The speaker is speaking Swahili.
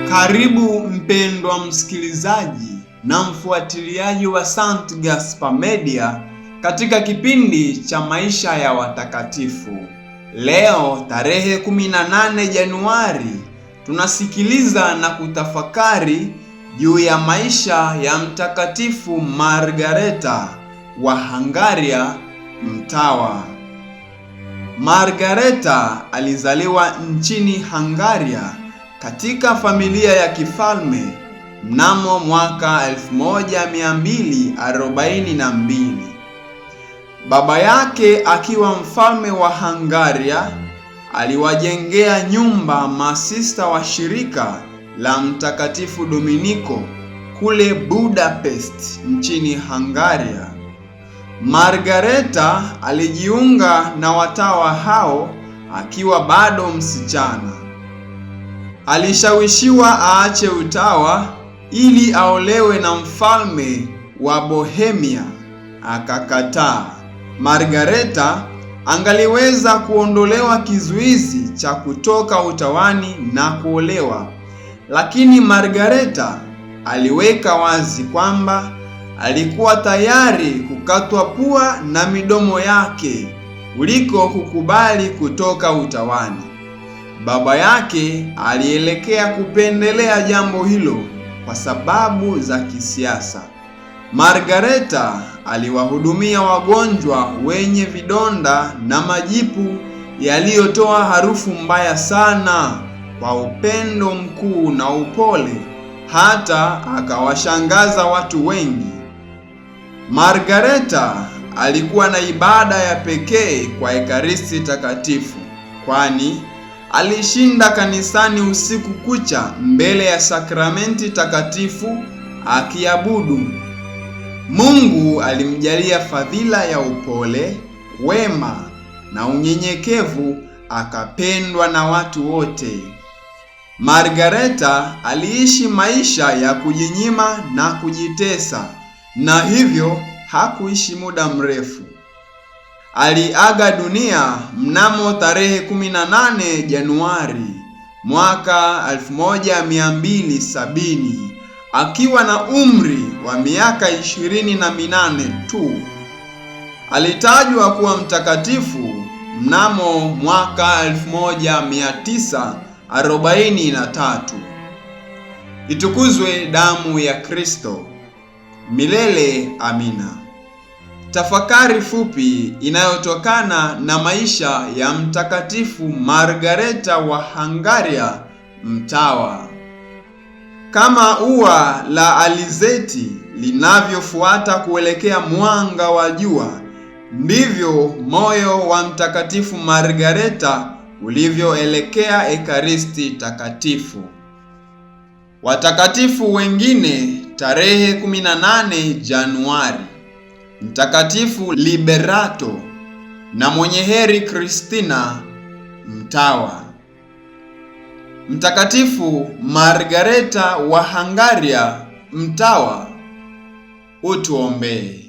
Karibu mpendwa msikilizaji na mfuatiliaji wa St. Gaspar Media katika kipindi cha maisha ya watakatifu. Leo tarehe 18 Januari tunasikiliza na kutafakari juu ya maisha ya Mtakatifu Margareta wa Hungaria, mtawa. Margareta alizaliwa nchini Hungaria katika familia ya kifalme mnamo mwaka 1242. Baba yake akiwa mfalme wa Hungaria aliwajengea nyumba masista wa shirika la Mtakatifu Dominiko kule Budapest nchini Hungaria. Margareta alijiunga na watawa hao akiwa bado msichana. Alishawishiwa aache utawa ili aolewe na mfalme wa Bohemia, akakataa. Margareta angaliweza kuondolewa kizuizi cha kutoka utawani na kuolewa, lakini Margareta aliweka wazi kwamba alikuwa tayari kukatwa pua na midomo yake kuliko kukubali kutoka utawani. Baba yake alielekea kupendelea jambo hilo kwa sababu za kisiasa. Margareta aliwahudumia wagonjwa wenye vidonda na majipu yaliyotoa harufu mbaya sana kwa upendo mkuu na upole, hata akawashangaza watu wengi. Margareta alikuwa na ibada ya pekee kwa Ekaristi Takatifu, kwani alishinda kanisani usiku kucha mbele ya sakramenti takatifu akiabudu. Mungu alimjalia fadhila ya upole, wema na unyenyekevu, akapendwa na watu wote. Margareta aliishi maisha ya kujinyima na kujitesa, na hivyo hakuishi muda mrefu. Aliaga dunia mnamo tarehe 18 Januari mwaka 1270 akiwa na umri wa miaka 28 tu. Alitajwa kuwa mtakatifu mnamo mwaka 1943. Itukuzwe damu ya Kristo! Milele amina. Tafakari fupi inayotokana na maisha ya Mtakatifu Margareta wa Hungaria, mtawa. Kama ua la alizeti linavyofuata kuelekea mwanga wa jua, ndivyo moyo wa Mtakatifu Margareta ulivyoelekea Ekaristi Takatifu. Watakatifu wengine tarehe 18 Januari: Mtakatifu Liberato na mwenye heri Kristina, mtawa. Mtakatifu Margareta wa Hungaria, mtawa, utuombee.